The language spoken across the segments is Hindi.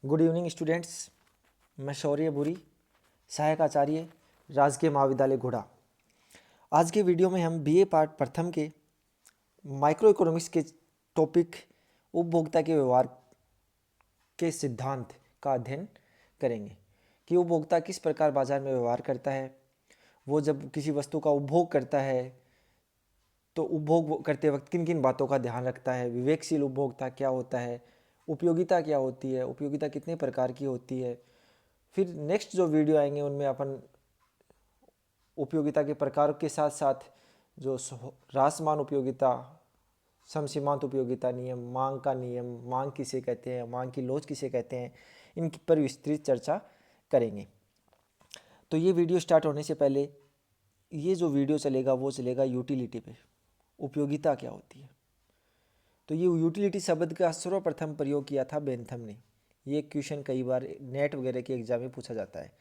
Good evening students. मैं शौर्य बुरी, सहायक आचार्य, राजकीय महाविद्यालय घोड़ा। आज के वीडियो में हम बीए पार्ट प्रथम के माइक्रो इकोनॉमिक्स के टॉपिक उपभोक्ता के व्यवहार के सिद्धांत का अध्ययन करेंगे कि उपभोक्ता किस प्रकार बाजार में व्यवहार करता है। वो जब किसी वस्तु का उपभोग करता है तो उपभोग करते वक्त किन किन बातों का ध्यान रखता है। विवेकशील उपभोक्ता क्या होता है, उपयोगिता क्या होती है, उपयोगिता कितने प्रकार की होती है। फिर नेक्स्ट जो वीडियो आएंगे उनमें अपन उपयोगिता के प्रकार के साथ साथ जो रासमान उपयोगिता, समसीमांत उपयोगिता नियम, मांग का नियम, मांग किसे कहते हैं, मांग की लोच किसे कहते हैं, इन पर विस्तृत चर्चा करेंगे। तो ये वीडियो स्टार्ट होने से पहले ये जो वीडियो चलेगा वो चलेगा यूटिलिटी पे, उपयोगिता क्या होती है। तो ये यूटिलिटी शब्द का सर्वप्रथम प्रयोग किया था बेंथम ने। ये क्वेश्चन कई बार नेट वगैरह के एग्जाम में पूछा जाता है।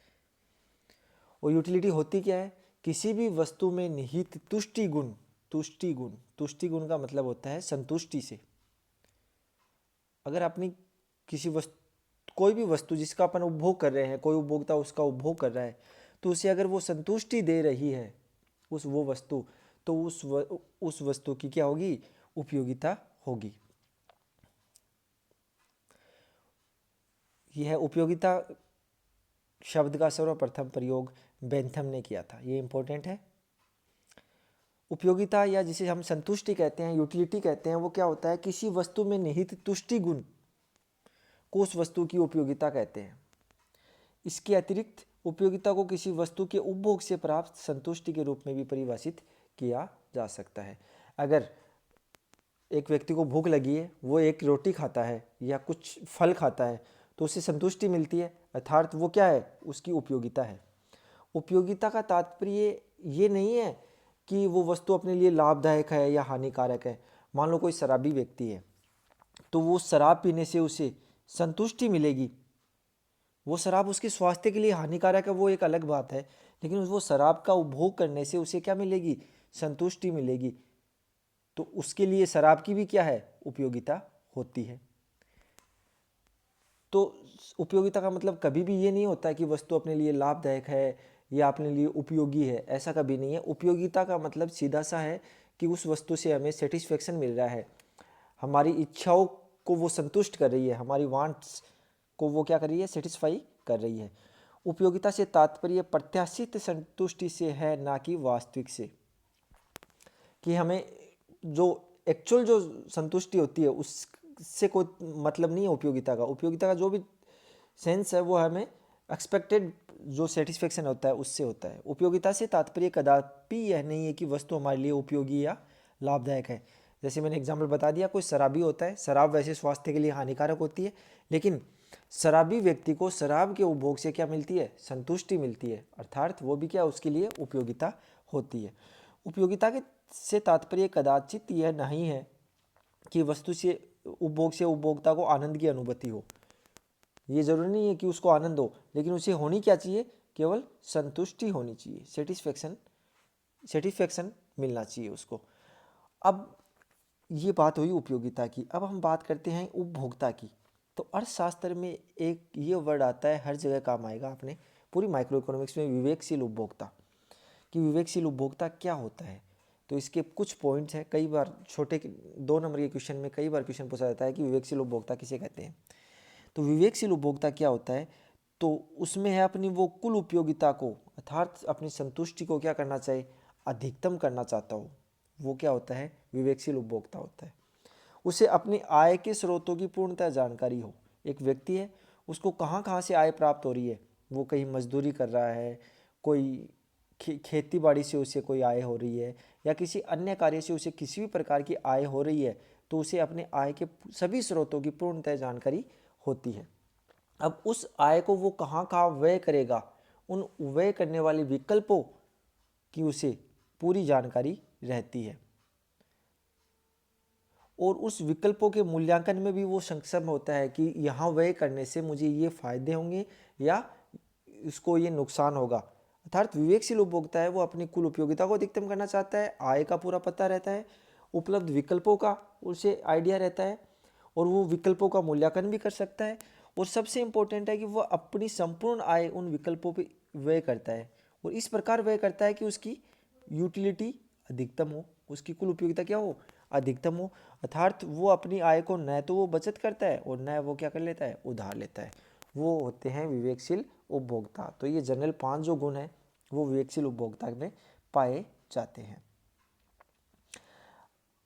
और यूटिलिटी होती क्या है? किसी भी वस्तु में निहित तुष्टि गुण, तुष्टि गुण का मतलब होता है संतुष्टि से। अगर अपनी किसी वस्तु, कोई भी वस्तु जिसका अपन उपभोग कर रहे हैं, कोई उपभोक्ता उसका उपभोग कर रहा है, तो उसे अगर वो संतुष्टि दे रही है वो वस्तु, तो उस वस्तु की क्या होगी? उपयोगिता होगी। यह उपयोगिता शब्द का सर्वप्रथम प्रयोग बेंथम ने किया था। ये इंपॉर्टेंट है। उपयोगिता या जिसे हम संतुष्टि कहते हैं, यूटिलिटी कहते हैं, वो क्या होता है? किसी वस्तु में निहित तुष्टि गुण को उस वस्तु की उपयोगिता कहते हैं। इसके अतिरिक्त उपयोगिता को किसी वस्तु के उपभोग से प्राप्त संतुष्टि के रूप में भी परिभाषित किया जा सकता है। अगर एक व्यक्ति को भूख लगी है, वो एक रोटी खाता है या कुछ फल खाता है, तो उसे संतुष्टि मिलती है, अर्थात वो क्या है? उसकी उपयोगिता है। उपयोगिता का तात्पर्य ये नहीं है कि वो वस्तु अपने लिए लाभदायक है या हानिकारक है। मान लो कोई शराबी व्यक्ति है, तो वो शराब पीने से उसे संतुष्टि मिलेगी। वो शराब उसके स्वास्थ्य के लिए हानिकारक है, वो एक अलग बात है, लेकिन वो शराब का उपभोग करने से उसे क्या मिलेगी? संतुष्टि मिलेगी। तो उसके लिए शराब की भी क्या है? उपयोगिता होती है। तो उपयोगिता का मतलब कभी भी ये नहीं होता कि वस्तु अपने लिए लाभदायक है या अपने लिए उपयोगी है, ऐसा कभी नहीं है। उपयोगिता का मतलब सीधा सा है कि उस वस्तु से हमें सेटिस्फेक्शन मिल रहा है, हमारी इच्छाओं को वो संतुष्ट कर रही है, हमारी वांट्स को वो क्या कर रही है? सेटिस्फाई कर रही है। उपयोगिता से तात्पर्य प्रत्याशित संतुष्टि से है, ना कि वास्तविक से। कि हमें जो एक्चुअल जो संतुष्टि होती है उससे कोई मतलब नहीं है उपयोगिता का। उपयोगिता का जो भी सेंस है वो हमें एक्सपेक्टेड जो सेटिस्फेक्शन होता है उससे होता है। उपयोगिता से तात्पर्य कदापि यह नहीं है कि वस्तु हमारे लिए उपयोगी या लाभदायक है। जैसे मैंने एग्जाम्पल बता दिया, कोई शराबी होता है, शराब वैसे स्वास्थ्य के लिए हानिकारक होती है, लेकिन शराबी व्यक्ति को शराब के उपभोग से क्या मिलती है? संतुष्टि मिलती है, अर्थात वो भी क्या उसके लिए उपयोगिता होती है। उपयोगिता के से तात्पर्य कदाचित यह नहीं है कि वस्तु से उपभोग से उपभोक्ता को आनंद की अनुभूति हो। ये जरूरी नहीं है कि उसको आनंद हो, लेकिन उसे होनी क्या चाहिए? केवल संतुष्टि होनी चाहिए, सेटिस्फेक्शन मिलना चाहिए उसको। अब ये बात हुई उपयोगिता की। अब हम बात करते हैं उपभोक्ता की। तो अर्थशास्त्र में एक ये वर्ड आता है, हर जगह काम आएगा अपने पूरी माइक्रो इकोनॉमिक्स में, विवेकशील उपभोक्ता। कि विवेकशील उपभोक्ता क्या होता है। तो इसके कुछ पॉइंट्स हैं। कई बार छोटे 2 नंबर के क्वेश्चन में कई बार क्वेश्चन पूछा जाता है कि विवेकशील उपभोक्ता किसे कहते हैं। तो विवेकशील उपभोक्ता क्या होता है? तो उसमें है अपनी वो कुल उपयोगिता को, अर्थात अपनी संतुष्टि को क्या करना चाहिए? अधिकतम करना चाहता हो, वो क्या होता है? विवेकशील उपभोक्ता होता है। उसे अपनी आय के स्रोतों की पूर्णतः जानकारी हो। एक व्यक्ति है, उसको कहाँ कहाँ से आय प्राप्त हो रही है, वो कहीं मजदूरी कर रहा है, कोई खेती बाड़ी से उसे कोई आय हो रही है, या किसी अन्य कार्य से उसे किसी भी प्रकार की आय हो रही है, तो उसे अपने आय के सभी स्रोतों की पूर्णतः जानकारी होती है। अब उस आय को वो कहाँ कहाँ व्यय करेगा, उन व्यय करने वाले विकल्पों की उसे पूरी जानकारी रहती है। और उस विकल्पों के मूल्यांकन में भी वो सक्षम होता है कि यहाँ व्यय करने से मुझे ये फायदे होंगे या इसको ये नुकसान होगा। अर्थात विवेकशील उपभोक्ता है वो अपनी कुल उपयोगिता को अधिकतम करना चाहता है, आय का पूरा पता रहता है, उपलब्ध विकल्पों का उसे आइडिया रहता है, और वो विकल्पों का मूल्यांकन भी कर सकता है, और सबसे इम्पोर्टेंट है कि वह अपनी संपूर्ण आय उन विकल्पों पर व्यय करता है, और इस प्रकार व्यय करता है कि उसकी यूटिलिटी अधिकतम हो, उसकी कुल उपयोगिता क्या हो, अधिकतम हो। अर्थात वो अपनी आय को न तो वो बचत करता है और न वो क्या कर लेता है, उधार लेता है। वो होते हैं विवेकशील उपभोक्ता। तो ये जनरल 5 जो गुण हैं वो विवेकशील उपभोक्ता में पाए जाते हैं।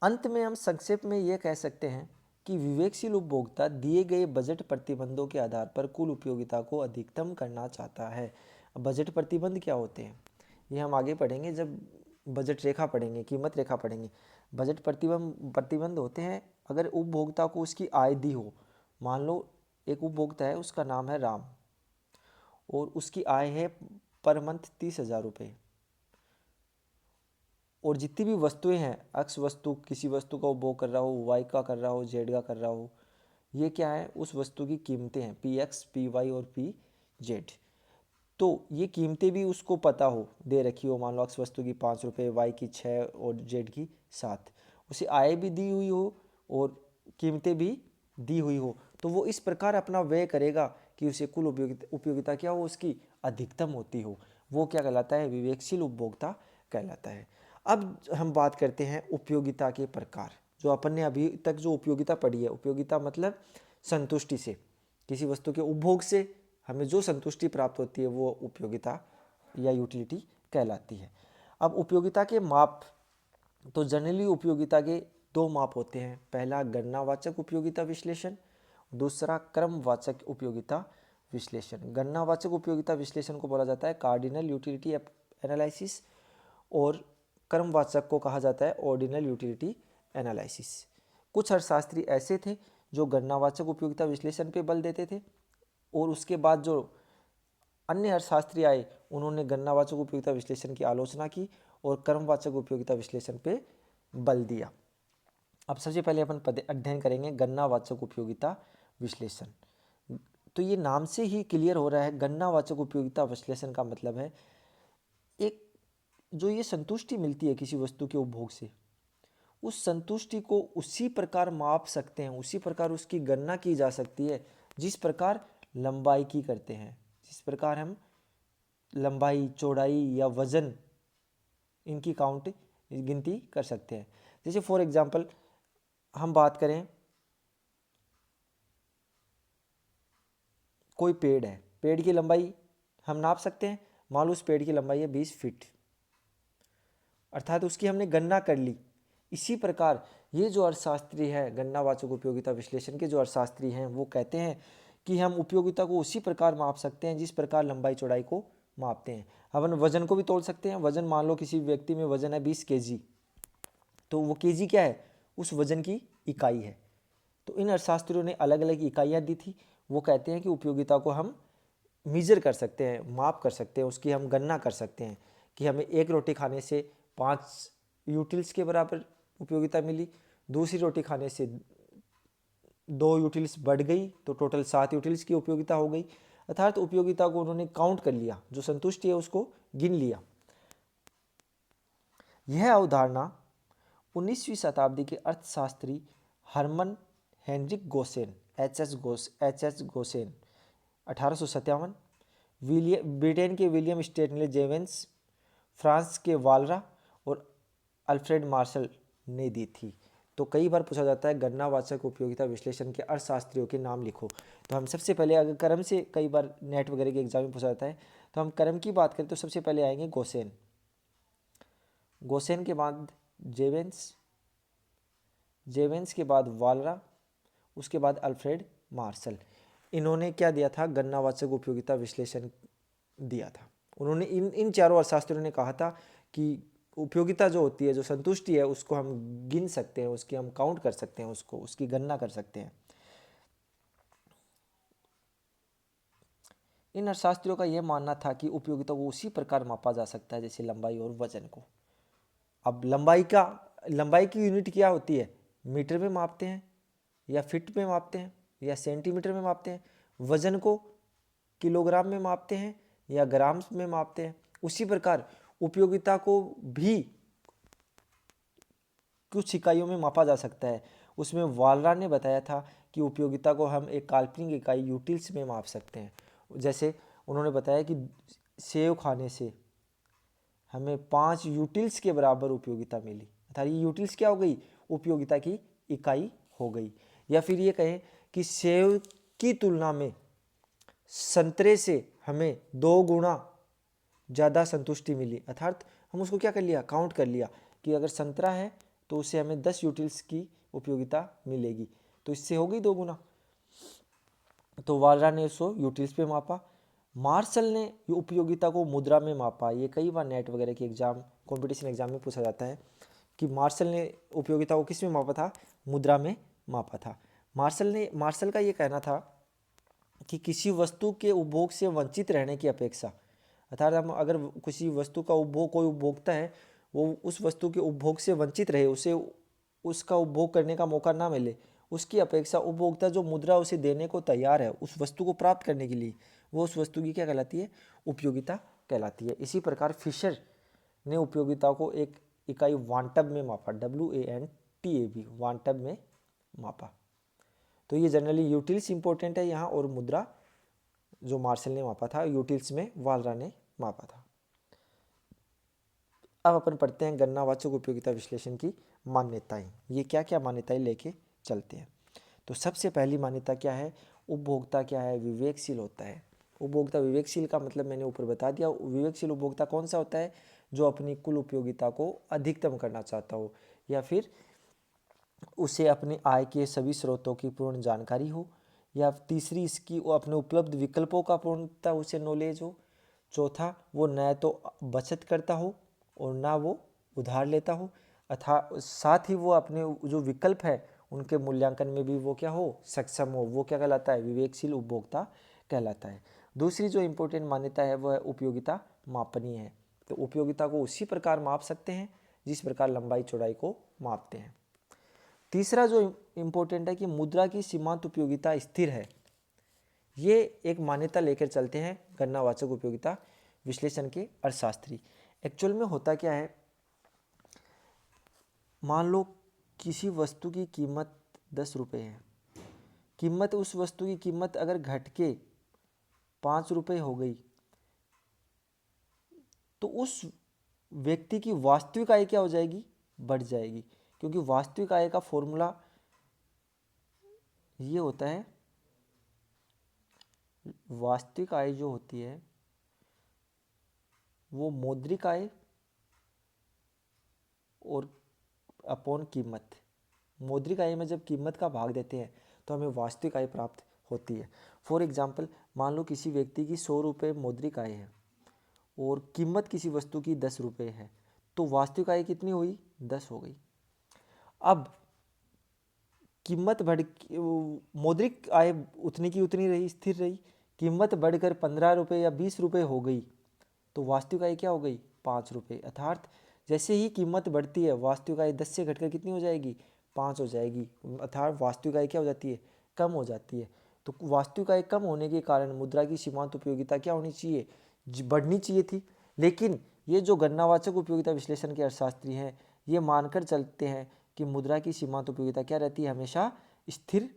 अंत में हम संक्षेप में ये कह सकते हैं कि विवेकशील उपभोक्ता दिए गए बजट प्रतिबंधों के आधार पर कुल उपयोगिता को अधिकतम करना चाहता है। बजट प्रतिबंध क्या होते हैं ये हम आगे पढ़ेंगे, जब बजट रेखा पढ़ेंगे, कीमत रेखा पढ़ेंगे। बजट प्रतिबंध होते हैं अगर उपभोक्ता को उसकी आय दी हो। मान लो एक उपभोक्ता है, उसका नाम है राम, और उसकी आय है पर मंथ 30,000 रुपये, और जितनी भी वस्तुएं हैं, एक्स वस्तु किसी वस्तु का उपभोग कर रहा हो, वाई का कर रहा हो, जेड का कर रहा हो, ये क्या है, उस वस्तु की कीमतें हैं, पी एक्स, पी वाई और पी जेड। तो ये कीमतें भी उसको पता हो, दे रखी हो, मान लो एक्स वस्तु की 5 रुपये, वाई की 6 और जेड की 7, उसे आय भी दी हुई हो और कीमतें भी दी हुई हो, तो वो इस प्रकार अपना व्यय करेगा कि उसे कुल उपयोगिता क्या हो, उसकी अधिकतम होती हो। वो क्या कहलाता है, विवेकशील उपभोक्ता कहलाता है। अब हम बात करते हैं उपयोगिता के प्रकार। जो अपन ने अभी तक जो उपयोगिता पढ़ी है, उपयोगिता मतलब संतुष्टि से, किसी वस्तु के उपभोग से हमें जो संतुष्टि प्राप्त होती है वो उपयोगिता या यूटिलिटी कहलाती है। अब उपयोगिता के माप, तो जनरली उपयोगिता के 2 माप होते हैं। पहला गणनावाचक उपयोगिता विश्लेषण, दूसरा क्रमवाचक उपयोगिता विश्लेषण। गणनावाचक उपयोगिता विश्लेषण को बोला जाता है कार्डिनल यूटिलिटी एनालिसिस, और क्रमवाचक को कहा जाता है ऑर्डिनल यूटिलिटी एनालिसिस। कुछ अर्थशास्त्री ऐसे थे जो गणनावाचक उपयोगिता विश्लेषण पे बल देते थे, और उसके बाद जो अन्य अर्थशास्त्री आए उन्होंने गणनावाचक उपयोगिता विश्लेषण की आलोचना की और क्रमवाचक उपयोगिता विश्लेषण पे बल दिया। अब सबसे पहले अपन अध्ययन करेंगे गणनावाचक उपयोगिता विश्लेषण। तो ये नाम से ही क्लियर हो रहा है, गणनावाचक उपयोगिता विश्लेषण का मतलब है एक जो ये संतुष्टि मिलती है किसी वस्तु के उपभोग से, उस संतुष्टि को उसी प्रकार माप सकते हैं, उसी प्रकार उसकी गणना की जा सकती है जिस प्रकार लंबाई की करते हैं, जिस प्रकार हम लंबाई, चौड़ाई या वजन इनकी गिनती कर सकते हैं। जैसे फॉर एग्जांपल हम बात करें, कोई पेड़ है, पेड़ की लंबाई हम नाप सकते हैं। मान लो उस पेड़ की लंबाई है 20 फीट, अर्थात उसकी हमने गणना कर ली। इसी प्रकार ये जो अर्थशास्त्री है, गणनावाचक उपयोगिता विश्लेषण के जो अर्थशास्त्री हैं, वो कहते हैं कि हम उपयोगिता को उसी प्रकार माप सकते हैं जिस प्रकार लंबाई चौड़ाई को मापते हैं। अपन वजन को भी तोल सकते हैं। वजन मान लो किसी व्यक्ति में वजन है 20 केजी, तो वो केजी क्या है, उस वजन की इकाई है। तो इन अर्थशास्त्रियों ने अलग अलग इकाइयाँ दी थी। वो कहते हैं कि उपयोगिता को हम मीजर कर सकते हैं, माप कर सकते हैं, उसकी हम गणना कर सकते हैं कि हमें 1 रोटी खाने से 5 यूटिल्स के बराबर उपयोगिता मिली, दूसरी रोटी खाने से 2 यूटिल्स बढ़ गई, तो टोटल 7 यूटिल्स की उपयोगिता हो गई। अर्थात उपयोगिता को उन्होंने काउंट कर लिया, जो संतुष्टि है उसको गिन लिया। यह अवधारणा 19वीं शताब्दी के अर्थशास्त्री Hermann Heinrich Gossen, H H Gossen 1857, Britain के विलियम स्टेनले जेवेंस, फ्रांस के वालरा और अल्फ्रेड मार्शल ने दी थी। तो कई बार पूछा जाता है गणनावाचक उपयोगिता विश्लेषण के अर्थशास्त्रियों के नाम लिखो। तो हम सबसे पहले, अगर क्रम से कई बार नेट वगैरह के एग्जाम में पूछा जाता है, तो हम क्रम की बात करें तो सबसे पहले आएंगे गोसेन, गोसेन के बाद जेवेंस, जेवेंस के बाद वालरा, उसके बाद अल्फ्रेड मार्शल। इन्होंने क्या दिया था, गणनावाचक उपयोगिता विश्लेषण दिया था। उन्होंने इन चारों अर्थशास्त्रियों ने कहा था कि उपयोगिता जो होती है, जो संतुष्टि है, उसको हम गिन सकते हैं, उसकी हम काउंट कर सकते हैं, उसको उसकी गणना कर सकते हैं। इन अर्थशास्त्रियों का यह मानना था कि उपयोगिता को उसी प्रकार मापा जा सकता है जैसे लंबाई और वजन को। अब लंबाई की यूनिट क्या होती है, मीटर में मापते हैं या फीट में मापते हैं या सेंटीमीटर में मापते हैं। वजन को किलोग्राम में मापते हैं या ग्राम में मापते हैं। उसी प्रकार उपयोगिता को भी कुछ इकाइयों में मापा जा सकता है। उसमें वालरा ने बताया था कि उपयोगिता को हम एक काल्पनिक इकाई यूटिल्स में माप सकते हैं। जैसे उन्होंने बताया कि सेव खाने से हमें 5 यूटिल्स के बराबर उपयोगिता मिली, अर्थात ये यूटिल्स क्या हो गई, उपयोगिता की इकाई हो गई। या फिर ये कहें कि सेव की तुलना में संतरे से हमें 2 गुना ज़्यादा संतुष्टि मिली, अर्थात हम उसको क्या कर लिया, काउंट कर लिया कि अगर संतरा है तो उससे हमें 10 यूटिल्स की उपयोगिता मिलेगी, तो इससे हो गई 2 गुना। तो वालरा ने उसको यूटिल्स पे मापा। मार्शल ने उपयोगिता को मुद्रा में मापा। ये कई बार नेट वगैरह की एग्जाम, कंपटीशन एग्जाम में पूछा जाता है कि मार्शल ने उपयोगिता को किस में मापा था, मुद्रा में मापा था। मार्शल का ये कहना था कि किसी वस्तु के उपभोग से वंचित रहने की अपेक्षा, अर्थात हम अगर किसी वस्तु का उपभोग, कोई उपभोक्ता है वो उस वस्तु के उपभोग से वंचित रहे, उसे उसका उपभोग करने का मौका ना मिले, उसकी अपेक्षा उपभोक्ता जो मुद्रा उसे देने को तैयार है उस वस्तु को प्राप्त करने के लिए, वो उस वस्तु की क्या कहलाती है, उपयोगिता कहलाती है। इसी प्रकार फिशर ने उपयोगिता को एक इकाई वांटब में मापा, WANTAB, वांटब में मापा। तो ये जनरली यूटिल्स इंपॉर्टेंट है यहाँ, और मुद्रा जो मार्शल ने मापा था, यूटिल्स में वालरा ने मापा था। अब अपन पढ़ते हैं गणनावाचक उपयोगिता विश्लेषण की मान्यताएं। ये क्या क्या मान्यताएं लेके चलते हैं। तो सबसे पहली मान्यता क्या है, उपभोक्ता क्या है, विवेकशील होता है। उपभोक्ता विवेकशील का मतलब मैंने ऊपर बता दिया। विवेकशील उपभोक्ता कौन सा होता है, जो अपनी कुल उपयोगिता को अधिकतम करना चाहता हो, या फिर उसे अपनी आय के सभी स्रोतों की पूर्ण जानकारी हो, या तीसरी इसकी वो अपने उपलब्ध विकल्पों का पूर्णतः उसे नॉलेज हो। चौथा, वो न तो बचत करता हो और ना वो उधार लेता हो, अथा साथ ही वो अपने जो विकल्प है उनके मूल्यांकन में भी वो क्या हो, सक्षम हो। वो क्या कहलाता है, विवेकशील उपभोक्ता कहलाता है। दूसरी जो इम्पोर्टेंट मान्यता है वो है उपयोगिता मापनीय है। तो उपयोगिता को उसी प्रकार माप सकते हैं जिस प्रकार लंबाई चौड़ाई को मापते हैं। तीसरा जो इम्पोर्टेंट है कि मुद्रा की सीमांत उपयोगिता स्थिर है। ये एक मान्यता लेकर चलते हैं गणनावाचक उपयोगिता विश्लेषण के अर्थशास्त्री। एक्चुअल में होता क्या है, मान लो किसी वस्तु की कीमत 10 रुपये है, कीमत उस वस्तु की कीमत अगर घट के 5 रुपये हो गई तो उस व्यक्ति की वास्तविक आय क्या हो जाएगी, बढ़ जाएगी। क्योंकि वास्तविक आय का फॉर्मूला ये होता है, वास्तविक आय जो होती है वो मौद्रिक आय और अपॉन कीमत। मौद्रिक आय में जब कीमत का भाग देते हैं तो हमें वास्तविक आय प्राप्त होती है। फॉर एग्जाम्पल, मान लो किसी व्यक्ति की 100 रुपये मौद्रिक आय है और कीमत किसी वस्तु की 10 रुपये है, तो वास्तविक आय कितनी हुई, 10 हो गई। अब कीमत मौद्रिक आय उतनी की उतनी रही, स्थिर रही। कीमत बढ़कर 15 रुपये या 20 रुपये हो गई तो वास्तविक आय क्या हो गई, 5 रुपये। अर्थात जैसे ही कीमत बढ़ती है वास्तविक आय 10 से घटकर कितनी हो जाएगी, 5 हो जाएगी। अर्थात वास्तविक आय क्या हो जाती है, कम हो जाती है। तो वास्तविक आय कम होने के कारण मुद्रा की सीमांत उपयोगिता क्या होनी चाहिए, बढ़नी चाहिए थी। लेकिन ये जो गणनावाचक उपयोगिता विश्लेषण के अर्थशास्त्री हैं ये मानकर चलते हैं कि मुद्रा की सीमांत उपयोगिता क्या रहती है, हमेशा स्थिर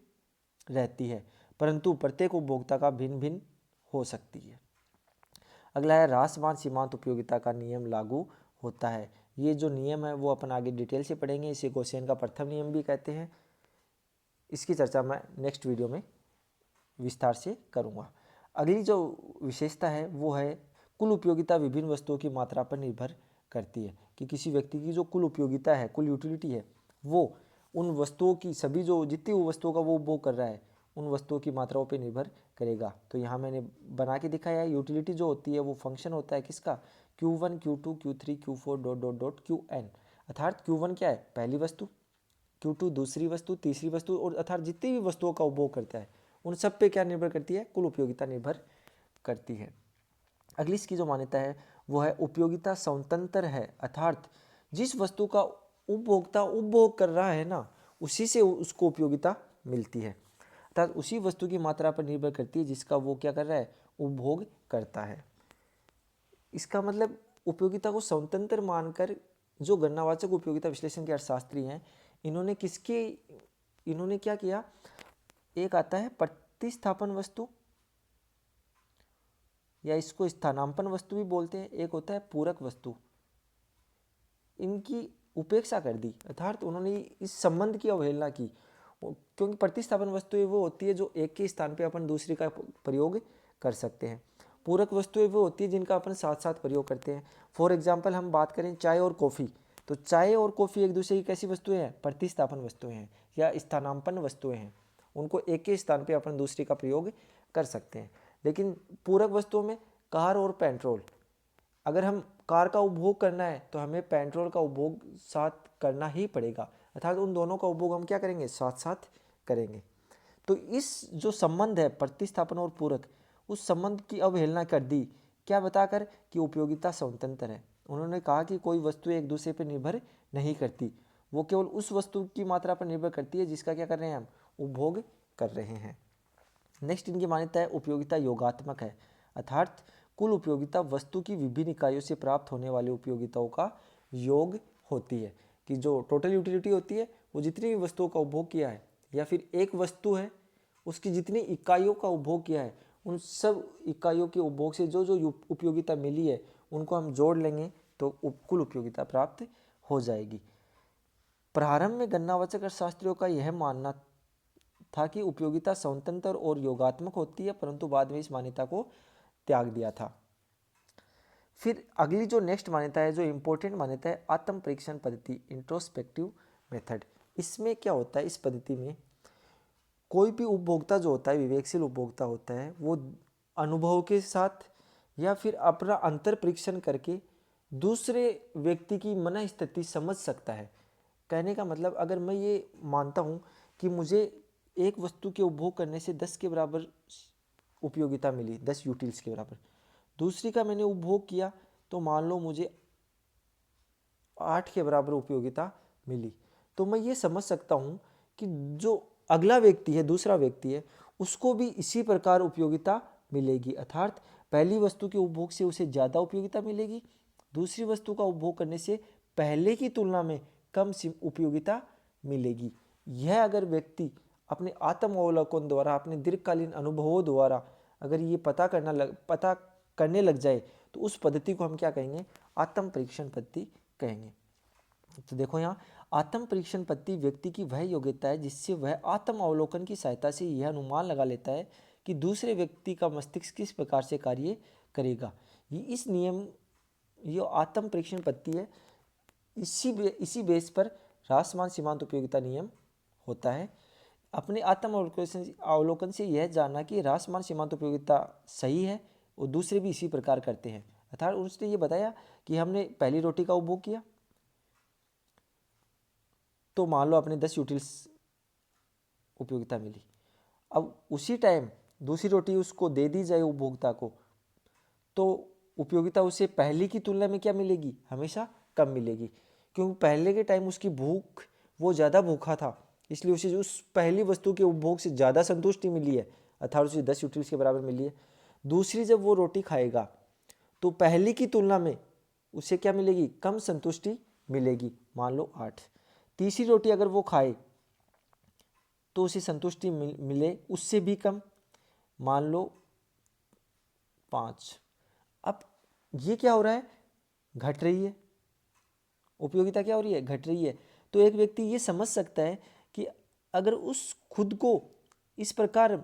रहती है, परंतु प्रत्येक उपभोक्ता का भिन्न भिन्न हो सकती है। अगला है ह्रासमान सीमांत उपयोगिता का नियम लागू होता है। ये जो नियम है वो अपन आगे डिटेल से पढ़ेंगे। इसे गोसेन का प्रथम नियम भी कहते हैं। इसकी चर्चा मैं नेक्स्ट वीडियो में विस्तार से करूँगा। अगली जो विशेषता है वो है कुल उपयोगिता विभिन्न वस्तुओं की मात्रा पर निर्भर करती है। कि किसी व्यक्ति की जो कुल उपयोगिता है, कुल यूटिलिटी है, वो उन वस्तुओं की सभी जो जितनी वस्तुओं का वो उपभोग कर रहा है उन वस्तुओं की मात्राओं पर निर्भर करेगा। तो यहाँ मैंने बना के दिखाया है, यूटिलिटी जो होती है वो फंक्शन होता है किसका, Q1 Q2 Q3 Q4 dot dot dot Qn। अर्थात Q1 क्या है, पहली वस्तु, Q2 दूसरी वस्तु, तीसरी वस्तु, और अर्थात जितनी भी वस्तुओं का उपभोग करता है उन सब पे क्या निर्भर करती है, कुल उपयोगिता निर्भर करती है। अगली इसकी जो मान्यता है वो है उपयोगिता स्वतंत्र है। अर्थात जिस वस्तु का उपभोक्ता उपभोग कर रहा है ना, उसी से उसको उपयोगिता मिलती है। अर्थात उसी वस्तु की मात्रा पर निर्भर करती है जिसका वो क्या कर रहा है, उपभोग करता है। इसका मतलब उपयोगिता को स्वतंत्र मानकर जो गणनावाचक उपयोगिता विश्लेषण के अर्थशास्त्री हैं इन्होंने क्या किया, एक आता है प्रतिस्थापन वस्तु या इसको स्थानापन्न वस्तु भी बोलते हैं, एक होता है पूरक वस्तु। इनकी उपेक्षा कर दी, अर्थात उन्होंने इस संबंध की अवहेलना की, क्योंकि प्रतिस्थापन वस्तुएं वो होती है जो एक के स्थान पे अपन दूसरी का प्रयोग कर सकते हैं। पूरक वस्तुएं वो होती है जिनका अपन साथ साथ प्रयोग करते हैं। फॉर एग्जाम्पल हम बात करें चाय और कॉफ़ी, तो चाय और कॉफ़ी एक दूसरे की कैसी वस्तुएं हैं? प्रतिस्थापन वस्तुएं हैं या स्थानापन्न वस्तुएं हैं। उनको एक के स्थान पे अपन दूसरी का प्रयोग कर सकते हैं। लेकिन पूरक वस्तुओं में कार और पेट्रोल, अगर हम कार का उपभोग करना है तो हमें पेट्रोल का उपभोग साथ करना ही पड़ेगा, अर्थात उन दोनों का उपभोग हम क्या करेंगे? साथ साथ करेंगे। तो इस जो संबंध है प्रतिस्थापन और पूरक, उस संबंध की अवहेलना कर दी, क्या बताकर कि उपयोगिता स्वतंत्र है। उन्होंने कहा कि कोई वस्तु एक दूसरे पर निर्भर नहीं करती, वो केवल उस वस्तु की मात्रा पर निर्भर करती है जिसका क्या कर रहे हैं? हम उपभोग कर रहे हैं। नेक्स्ट इनकी मान्यता है उपयोगिता योगात्मक है, अर्थात कुल उपयोगिता वस्तु की विभिन्न इकाइयों से प्राप्त होने वाली उपयोगिताओं का योग होती है। कि जो टोटल यूटिलिटी होती है वो जितनी भी वस्तुओं का उपभोग किया है, या फिर एक वस्तु है उसकी जितनी इकाइयों का उपभोग किया है, उन सब इकाइयों के उपभोग से जो जो उपयोगिता मिली है उनको हम जोड़ लेंगे तो कुल उपयोगिता प्राप्त हो जाएगी। प्रारंभ में गणनावाचक अर्थशास्त्रियों का यह मानना था कि उपयोगिता स्वतंत्र और योगात्मक होती है, परंतु बाद में इस मान्यता को त्याग दिया था। फिर अगली जो नेक्स्ट मान्यता है, जो इंपॉर्टेंट मान्यता है, आत्म परीक्षण पद्धति, इंट्रोस्पेक्टिव मेथड। इसमें क्या होता है? इस पद्धति में कोई भी उपभोक्ता जो होता है, विवेकशील उपभोक्ता होता है, वो अनुभव के साथ या फिर अपना अंतर परीक्षण करके दूसरे व्यक्ति की मन स्थिति समझ सकता है। कहने का मतलब, अगर मैं ये मानता हूँ कि मुझे एक वस्तु के उपभोग करने से 10 के बराबर उपयोगिता मिली, 10 यूटिल्स के बराबर, दूसरी का मैंने उपभोग किया तो मान लो मुझे 8 के बराबर उपयोगिता मिली, तो मैं ये समझ सकता हूँ कि जो अगला व्यक्ति है, दूसरा व्यक्ति है, उसको भी इसी प्रकार उपयोगिता मिलेगी, अर्थात पहली वस्तु के उपभोग से उसे ज़्यादा उपयोगिता मिलेगी, दूसरी वस्तु का उपभोग करने से पहले की तुलना में कम उपयोगिता मिलेगी। यह अगर व्यक्ति अपने आत्म अवलोकन द्वारा, अपने दीर्घकालीन अनुभवों द्वारा अगर ये पता करने लग जाए तो उस पद्धति को हम क्या कहेंगे? आत्म परीक्षण पद्धति कहेंगे। तो देखो यहाँ आत्म परीक्षण पद्धति व्यक्ति की वह योग्यता है जिससे वह आत्म अवलोकन की सहायता से यह अनुमान लगा लेता है कि दूसरे व्यक्ति का मस्तिष्क किस प्रकार से कार्य करेगा। ये आत्म परीक्षण पद्धति है, इसी बेस पर ह्रासमान सीमांत उपयोगिता नियम होता है। अपने आत्म अवलोकन से यह जानना कि ह्रासमान सीमांत उपयोगिता सही है और दूसरे भी इसी प्रकार करते हैं, अर्थात उसने ये बताया कि हमने पहली रोटी का उपभोग किया तो मान लो अपने 10 यूटिल्स उपयोगिता मिली, अब उसी टाइम दूसरी रोटी उसको दे दी जाए उपभोक्ता को, तो उपयोगिता उसे पहले की तुलना में क्या मिलेगी? हमेशा कम मिलेगी, क्योंकि पहले के टाइम उसकी भूख, वो ज़्यादा भूखा था, इसलिए उसे उस पहली वस्तु के उपभोग से ज़्यादा संतुष्टि मिली है, अर्थात उसे 10 यूटिल्स के बराबर मिली है। दूसरी जब वो रोटी खाएगा तो पहली की तुलना में उसे क्या मिलेगी? कम संतुष्टि मिलेगी, मान लो 8। तीसरी रोटी अगर वो खाए तो उसे संतुष्टि मिले उससे भी कम, मान लो 5। अब ये क्या हो रहा है? घट रही है, उपयोगिता क्या हो रही है? घट रही है। तो एक व्यक्ति ये समझ सकता है कि अगर उस खुद को इस प्रकार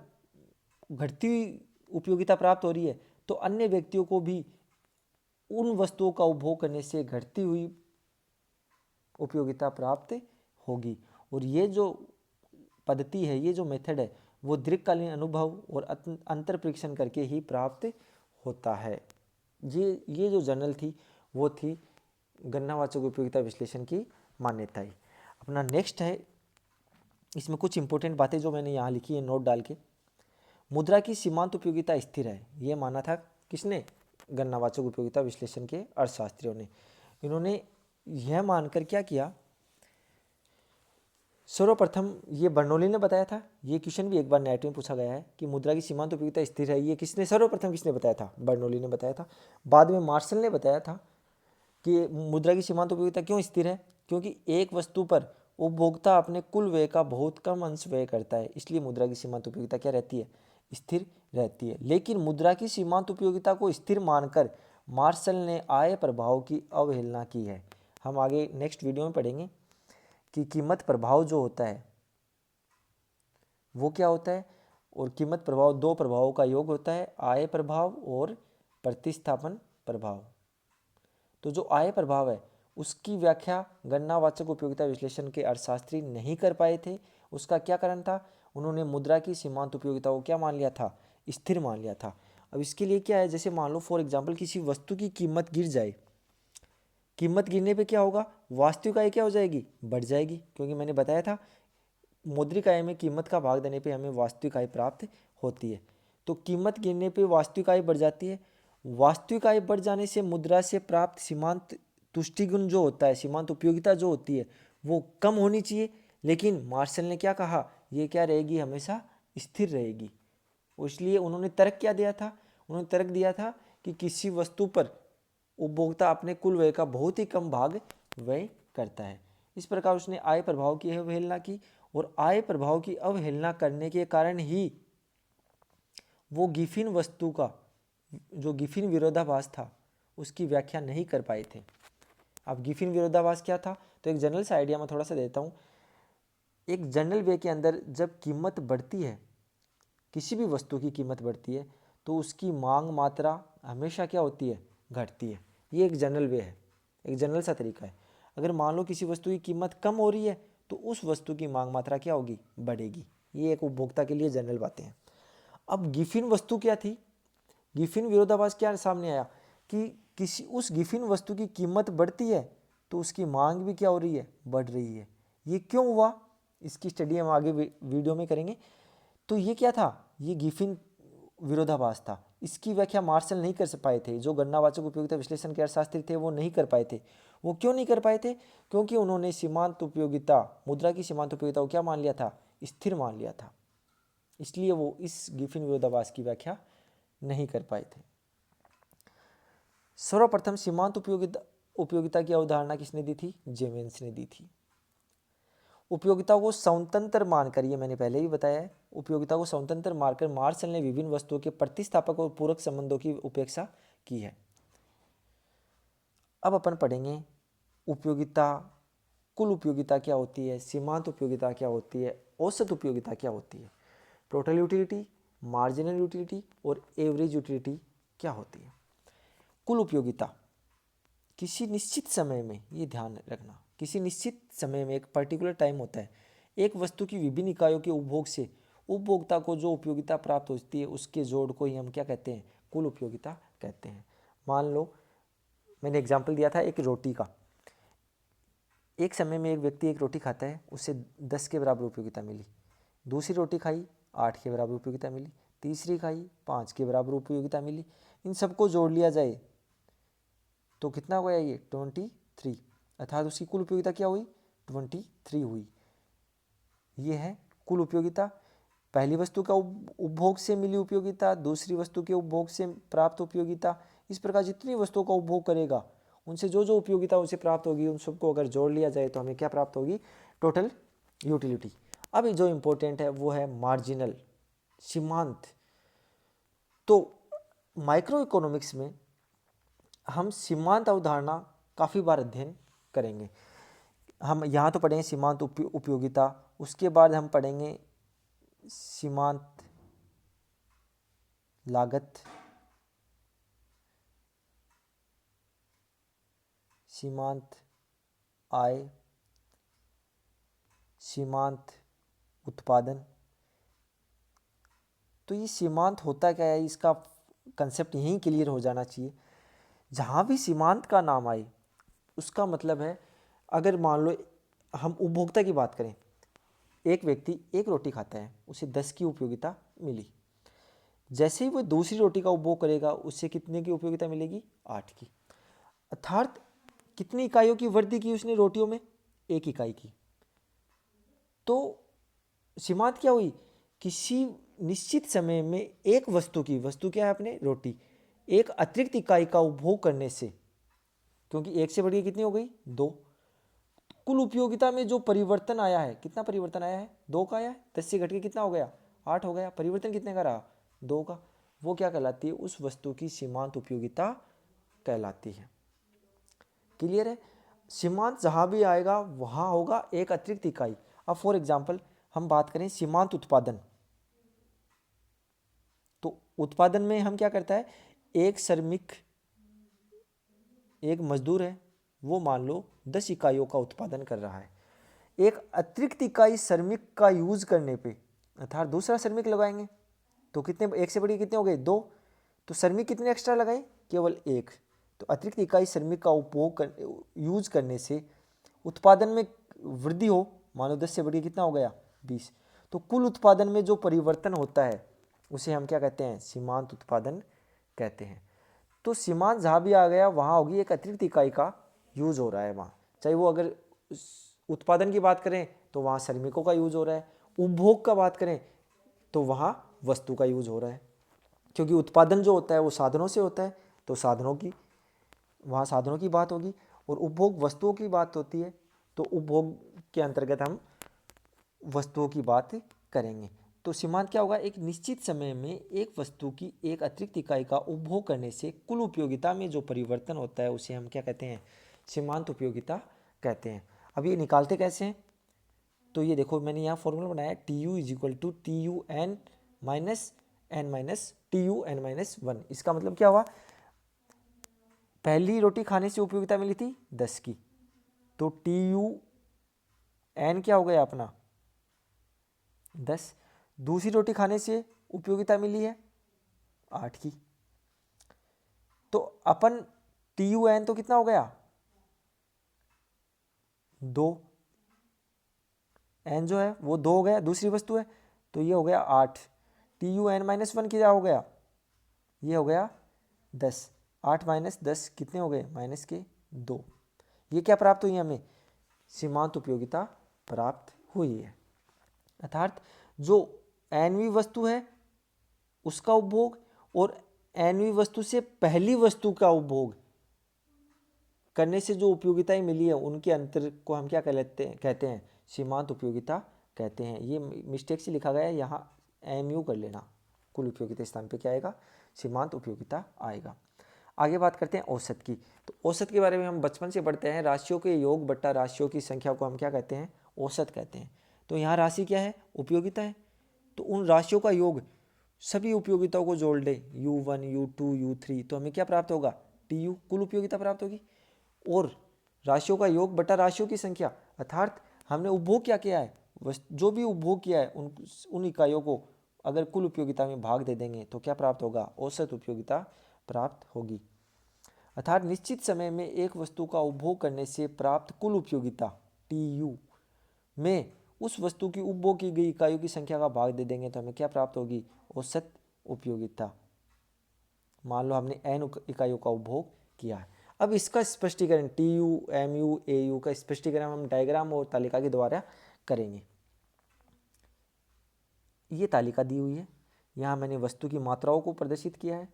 घटती हुई उपयोगिता प्राप्त हो रही है तो अन्य व्यक्तियों को भी उन वस्तुओं का उपभोग करने से घटती हुई उपयोगिता प्राप्त होगी। और ये जो पद्धति है, ये जो मेथड है, वो दीर्घकालीन अनुभव और अंतर परीक्षण करके ही प्राप्त होता है। ये जो जर्नल थी वो थी गणनावाचक उपयोगिता विश्लेषण की मान्यताएं। अपना नेक्स्ट है, इसमें कुछ इंपॉर्टेंट बातें जो मैंने यहाँ लिखी है नोट डाल के। मुद्रा की सीमांत उपयोगिता स्थिर है, ये माना था किसने? गणनावाचक उपयोगिता विश्लेषण के अर्थशास्त्रियों ने। इन्होंने यह मानकर क्या किया? सर्वप्रथम ये बर्नौली ने बताया था, ये क्वेश्चन भी एक बार नेट में पूछा गया है कि मुद्रा की सीमांत उपयोगिता स्थिर है, ये सर्वप्रथम किसने बताया था? बर्नौली ने बताया था। बाद में मार्शल ने बताया था कि मुद्रा की सीमांत उपयोगिता क्यों स्थिर है? क्योंकि एक वस्तु पर उपभोक्ता अपने कुल व्यय का बहुत कम अंश व्यय करता है, इसलिए मुद्रा की सीमांत उपयोगिता क्या रहती है? स्थिर रहती है। लेकिन मुद्रा की सीमांत उपयोगिता को स्थिर मानकर मार्शल ने आय प्रभाव की अवहेलना की है। हम आगे नेक्स्ट वीडियो में पढ़ेंगे कि कीमत प्रभाव जो होता है वो क्या होता है, और कीमत प्रभाव दो प्रभावों का योग होता है, आय प्रभाव और प्रतिस्थापन प्रभाव। तो जो आय प्रभाव है उसकी व्याख्या गणनावाचक उपयोगिता विश्लेषण के अर्थशास्त्री नहीं कर पाए थे। उसका क्या कारण था? उन्होंने मुद्रा की सीमांत उपयोगिता को क्या मान लिया था? स्थिर मान लिया था। अब इसके लिए क्या है, जैसे मान लो फॉर एग्जाम्पल किसी वस्तु की कीमत गिर जाए, कीमत गिरने पे क्या होगा? वास्तविक आय क्या हो जाएगी? बढ़ जाएगी, क्योंकि मैंने बताया था मौद्रिक आय में कीमत का भाग देने पे हमें वास्तविक आय प्राप्त होती है। तो कीमत गिरने पे वास्तविक आय बढ़ जाती है। वास्तविक आय बढ़ जाने से मुद्रा से प्राप्त सीमांत तुष्टिगुण जो होता है, सीमांत उपयोगिता जो होती है वो कम होनी चाहिए। लेकिन मार्शल ने क्या कहा? ये क्या रहेगी? हमेशा स्थिर रहेगी। इसलिए उन्होंने तर्क क्या दिया था? उन्होंने तर्क दिया था कि किसी वस्तु पर उपभोक्ता अपने कुल व्यय का बहुत ही कम भाग व्यय करता है। इस प्रकार उसने आय प्रभाव की अवहेलना की, और आय प्रभाव की अवहेलना करने के कारण ही वो गिफिन वस्तु का जो गिफिन विरोधाभास था उसकी व्याख्या नहीं कर पाए थे। अब गिफिन विरोधाभास क्या था? तो एक जनरल सा आइडिया मैं थोड़ा सा देता हूँ। एक जनरल वे के अंदर जब कीमत बढ़ती है, किसी भी वस्तु की कीमत बढ़ती है, तो उसकी मांग मात्रा हमेशा क्या होती है? घटती है। ये एक जनरल वे है, एक जनरल सा तरीका है। अगर मान लो किसी वस्तु की कीमत कम हो रही है तो उस वस्तु की मांग मात्रा क्या होगी? बढ़ेगी। ये एक उपभोक्ता के लिए जनरल बातें हैं। अब गिफिन वस्तु क्या थी? गिफिन विरोधाभास क्या सामने आया कि किसी उस गिफिन वस्तु की कीमत बढ़ती है तो उसकी मांग भी क्या हो रही है? बढ़ रही है। ये क्यों हुआ? इसकी स्टडी हम आगे वीडियो में करेंगे। तो ये क्या था? ये गिफिन विरोधाभास था। इसकी व्याख्या मार्शल नहीं कर पाए थे। जो गणनावाचक उपयोगिता विश्लेषण के अर्थशास्त्री थे वो नहीं कर पाए थे। वो क्यों नहीं कर पाए थे? क्योंकि उन्होंने सीमांत उपयोगिता, मुद्रा की सीमांत उपयोगिता को क्या मान लिया था? स्थिर मान लिया था। इसलिए वो इस गिफिन विरोधाभास की व्याख्या नहीं कर पाए थे। सर्वप्रथम सीमांत उपयोगिता की अवधारणा किसने दी थी? जेमेंस ने दी थी। उपयोगिता को स्वतंत्र मानकर, ये मैंने पहले भी बताया है, उपयोगिता को स्वतंत्र मानकर मार्शल ने विभिन्न वस्तुओं के प्रतिस्थापक और पूरक संबंधों की उपेक्षा की है। अब अपन पढ़ेंगे उपयोगिता, कुल उपयोगिता क्या होती है, सीमांत उपयोगिता क्या होती है, औसत उपयोगिता क्या होती है, टोटल यूटिलिटी, मार्जिनल यूटिलिटी और एवरेज यूटिलिटी क्या होती है। कुल उपयोगिता किसी निश्चित समय में, ये ध्यान रखना, किसी निश्चित समय में एक पर्टिकुलर टाइम होता है, एक वस्तु की विभिन्न इकाइयों के उपभोग से उपभोक्ता को जो उपयोगिता प्राप्त होती है उसके जोड़ को ही हम क्या कहते हैं? कुल उपयोगिता कहते हैं। मान लो मैंने एग्जाम्पल दिया था एक रोटी का। एक समय में एक व्यक्ति एक रोटी खाता है, उससे 10 के बराबर उपयोगिता मिली। दूसरी रोटी खाई, 8 के बराबर उपयोगिता मिली। तीसरी खाई, 5 के बराबर उपयोगिता मिली। इन सबको जोड़ लिया जाए तो कितना हो गया? ये 23, अर्थात उसकी कुल उपयोगिता क्या हुई? 23 हुई। ये है कुल उपयोगिता। पहली वस्तु का उपभोग से मिली उपयोगिता, दूसरी वस्तु के उपभोग से प्राप्त उपयोगिता, इस प्रकार जितनी वस्तुओं का उपभोग करेगा उनसे जो जो उपयोगिता उसे प्राप्त होगी उन सबको अगर जोड़ लिया जाए तो हमें क्या प्राप्त होगी? Total utility. अब जो इम्पोर्टेंट है वो है मार्जिनल, सीमांत। तो माइक्रो इकोनॉमिक्स में हम सीमांत अवधारणा काफ़ी बार अध्ययन करेंगे। हम यहाँ तो पढ़ेंगे सीमांत उपयोगिता, उसके बाद हम पढ़ेंगे सीमांत लागत, सीमांत आय, सीमांत उत्पादन। तो ये सीमांत होता क्या है, इसका कंसेप्ट यहीं क्लियर हो जाना चाहिए। जहाँ भी सीमांत का नाम आए उसका मतलब है, अगर मान लो हम उपभोक्ता की बात करें, एक व्यक्ति एक रोटी खाता है, उसे 10 की उपयोगिता मिली। जैसे ही वो दूसरी रोटी का उपभोग करेगा उससे कितने की उपयोगिता मिलेगी? 8 की। अर्थात कितनी इकाइयों की वृद्धि की उसने रोटियों में? 1 इकाई की। तो सीमांत क्या हुई? किसी निश्चित समय में एक वस्तु की, वस्तु क्या है अपने? रोटी, एक अतिरिक्त इकाई का उपभोग करने से, क्योंकि 1 से बढ़ के कितनी हो गई? 2, कुल उपयोगिता में जो परिवर्तन आया है, कितना परिवर्तन आया है, 2 का आया है, 10 से घट के कितना हो गया, 8 हो गया, परिवर्तन कितने का रहा, 2 का, वो क्या कहलाती है, उस वस्तु की सीमांत उपयोगिता कहलाती है। क्लियर है। सीमांत जहां भी आएगा वहां होगा एक अतिरिक्त इकाई। अब फॉर एग्जांपल हम बात करें सीमांत उत्पादन, तो उत्पादन में हम क्या करता है, एक श्रमिक, एक मजदूर है, वो मान लो 10 इकाइयों का उत्पादन कर रहा है, एक अतिरिक्त इकाई श्रमिक का यूज करने पे अर्थात दूसरा श्रमिक लगाएंगे तो कितने, एक से बढ़िया कितने हो गए, 2, तो श्रमिक कितने एक्स्ट्रा लगाए, केवल 1, तो अतिरिक्त इकाई श्रमिक का उपभोग यूज करने से उत्पादन में वृद्धि हो, मान लो 10 से बढ़िया कितना हो गया, 20, तो कुल उत्पादन में जो परिवर्तन होता है उसे हम क्या कहते हैं, सीमांत उत्पादन कहते हैं। तो सीमांत जहाँ भी आ गया वहाँ होगी एक अतिरिक्त इकाई का यूज हो रहा है वहाँ, चाहे वो अगर उत्पादन की बात करें तो वहाँ श्रमिकों का यूज हो रहा है, उपभोग का बात करें तो वहाँ वस्तु का यूज हो रहा है, क्योंकि उत्पादन जो होता है वो साधनों से होता है, तो साधनों की, वहाँ साधनों की बात होगी, और उपभोग वस्तुओं की बात होती है, तो उपभोग के अंतर्गत हम वस्तुओं की बात करेंगे। तो सीमांत क्या होगा, एक निश्चित समय में एक वस्तु की एक अतिरिक्त इकाई का उपभोग करने से कुल उपयोगिता में जो परिवर्तन होता है उसे हम क्या कहते हैं, सीमांत उपयोगिता कहते हैं। अब ये निकालते कैसे हैं, तो ये देखो मैंने यहाँ फॉर्मूला बनाया, T U is equal to T U N minus N minus T U N minus 1। इसका मतलब क्या हुआ, पहली रोटी खाने से उपयोगिता मिली थी 10 की, तो टी यू एन क्या हो गया अपना 10, दूसरी रोटी खाने से उपयोगिता मिली है 8 की, तो अपन टी यू एन तो कितना हो गया 2, एन जो है वो 2 हो गया, दूसरी वस्तु है, तो ये हो गया 8, टी यू एन माइनस 1 क्या हो गया, ये हो गया 10, 8 माइनस 10 कितने हो गए, माइनस के 2, ये क्या प्राप्त हुई हमें, सीमांत उपयोगिता प्राप्त हुई है। अर्थात जो एनवीं वस्तु है उसका उपभोग और एनवीं वस्तु से पहली वस्तु का उपभोग करने से जो उपयोगिताएं मिली है उनके अंतर को हम क्या कहते हैं, सीमांत उपयोगिता कहते हैं। ये मिस्टेक से लिखा गया है, यहाँ एमयू कर लेना, कुल उपयोगिता स्थान पे क्या आएगा, सीमांत उपयोगिता आएगा। आगे बात करते हैं औसत की। तो औसत के बारे में हम बचपन से पढ़ते हैं, राशियों के योग बट्टा राशियों की संख्या को हम क्या कहते हैं, औसत कहते हैं। तो यहाँ राशि क्या है, उपयोगिता है, तो उन राशियों का योग सभी उपयोगिताओं को जोड़ ले, U1 U2 U3, तो हमें क्या प्राप्त होगा, TU, कुल उपयोगिता प्राप्त होगी। और राशियों का योग बटा राशियों की संख्या, अर्थात हमने उपभोग क्या किया है, जो भी उपभोग किया है उन इकाइयों को अगर कुल उपयोगिता में भाग दे देंगे तो क्या प्राप्त होगा, औसत उपयोगिता प्राप्त होगी। अर्थात निश्चित समय में एक वस्तु का उपभोग करने से प्राप्त कुल उपयोगिता TU में उस वस्तु की उपभोग की गई इकाइयों की संख्या का भाग दे देंगे तो हमें क्या प्राप्त होगी, औसत उपयोगिता। मान लो हमने n इकाइयों का उपभोग किया है। अब इसका स्पष्टीकरण TU MU AU का स्पष्टीकरण हम डायग्राम और तालिका के द्वारा करेंगे। ये तालिका दी हुई है, यहाँ मैंने वस्तु की मात्राओं को प्रदर्शित किया है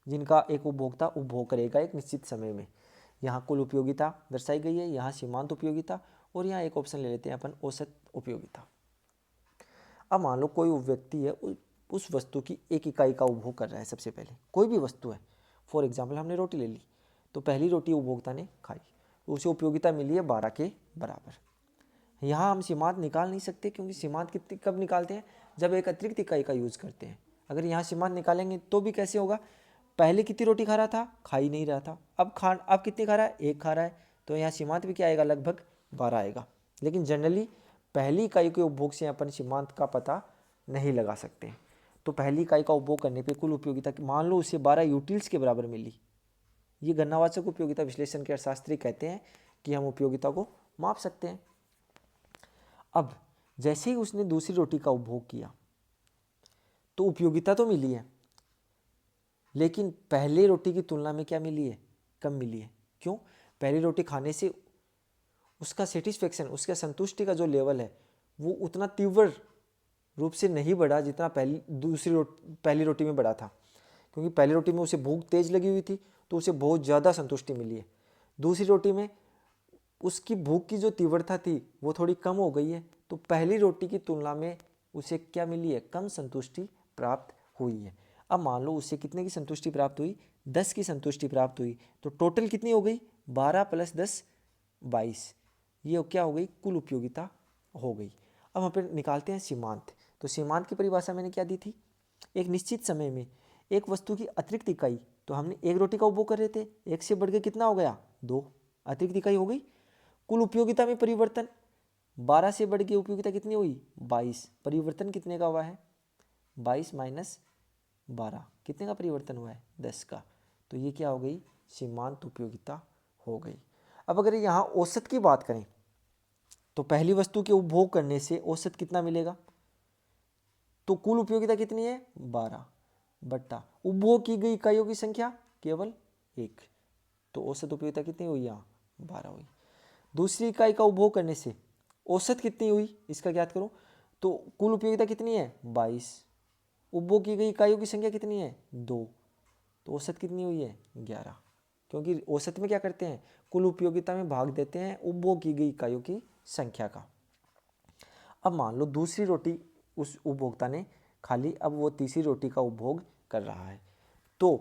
जिनका एक उपभोक्ता उपभोग करेगा एक निश्चित समय में। यहाँ कुल उपयोगिता दर्शाई गई है, यहाँ सीमांत उपयोगिता, और यहाँ एक ऑप्शन ले लेते हैं अपन, औसत उपयोगिता। अब मान लो कोई व्यक्ति है उस वस्तु की एक इकाई का उपभोग कर रहा है, सबसे पहले कोई भी वस्तु है, फॉर एग्जाम्पल हमने रोटी ले ली, तो पहली रोटी उपभोक्ता ने खाई, तो उसे उपयोगिता मिली है 12 के बराबर। यहाँ हम सीमांत निकाल नहीं सकते, क्योंकि सीमांत कितनी कब निकालते हैं, जब एक अतिरिक्त इकाई का यूज करते हैं। अगर यहाँ सीमांत निकालेंगे तो भी कैसे होगा, पहले कितनी रोटी खा रहा था, खा ही नहीं रहा था, अब कितनी खा रहा है, एक खा रहा है, तो यहाँ सीमांत भी क्या आएगा, लगभग 12 आएगा। लेकिन जनरली पहली इकाई के उपभोग से अपन सीमांत का पता नहीं लगा सकते। तो पहली इकाई का उपभोग करने पे कुल उपयोगिता मान लो उसे 12 यूटिल्स के बराबर मिली। ये गणनावाचक उपयोगिता विश्लेषण के अर्थशास्त्री कहते हैं कि हम उपयोगिता को माप सकते हैं। अब जैसे ही उसने दूसरी रोटी का उपभोग किया तो उपयोगिता तो मिली है, लेकिन पहले रोटी की तुलना में क्या मिली है, कम मिली है। क्यों, पहली रोटी खाने से उसका सेटिस्फेक्शन, उसका संतुष्टि का जो लेवल है वो उतना तीव्र रूप से नहीं बढ़ा जितना पहली रोटी में बढ़ा था, क्योंकि पहली रोटी में उसे भूख तेज लगी हुई थी तो उसे बहुत ज़्यादा संतुष्टि मिली है। दूसरी रोटी में उसकी भूख की जो तीव्रता थी वो थोड़ी कम हो गई है, तो पहली रोटी की तुलना में उसे क्या मिली है, कम संतुष्टि प्राप्त हुई है। अब मान लो उसे कितने की संतुष्टि प्राप्त हुई, 10 की संतुष्टि प्राप्त हुई, तो टोटल कितनी हो गई, 12 + 10 22, ये क्या हो गई, कुल उपयोगिता हो गई। अब हम फिर निकालते हैं सीमांत। तो सीमांत की परिभाषा मैंने क्या दी थी, एक निश्चित समय में एक वस्तु की अतिरिक्त इकाई, तो हमने एक रोटी का उपभोग कर रहे थे, एक से बढ़ के कितना हो गया, 2 अतिरिक्त इकाई हो गई। कुल उपयोगिता में परिवर्तन, 12 से बढ़ के उपयोगिता कितनी हुई, 22, परिवर्तन कितने का हुआ है, 22 - 12 कितने का परिवर्तन हुआ है, 10 का। तो ये क्या हो गई, सीमांत उपयोगिता हो गई। अब अगर यहाँ औसत की बात करें तो पहली वस्तु के उपभोग करने से औसत कितना मिलेगा, तो कुल उपयोगिता कितनी है, 12 बट्टा उपभोग की गई इकाइयों की संख्या केवल 1, तो औसत उपयोगिता कितनी हुई, यहाँ 12 हुई। दूसरी इकाई का उपभोग करने से औसत कितनी हुई, इसका ज्ञात करो, तो कुल उपयोगिता कितनी है, 22, उपभोग की गई इकाइयों की संख्या कितनी है, 2, तो औसत कितनी हुई है, 11, क्योंकि औसत में क्या करते हैं, कुल उपयोगिता में भाग देते हैं उपभोग की गई इकाइयों की संख्या का। अब मान लो दूसरी रोटी उस उपभोक्ता ने खा ली, अब वो तीसरी रोटी का उपभोग कर रहा है, तो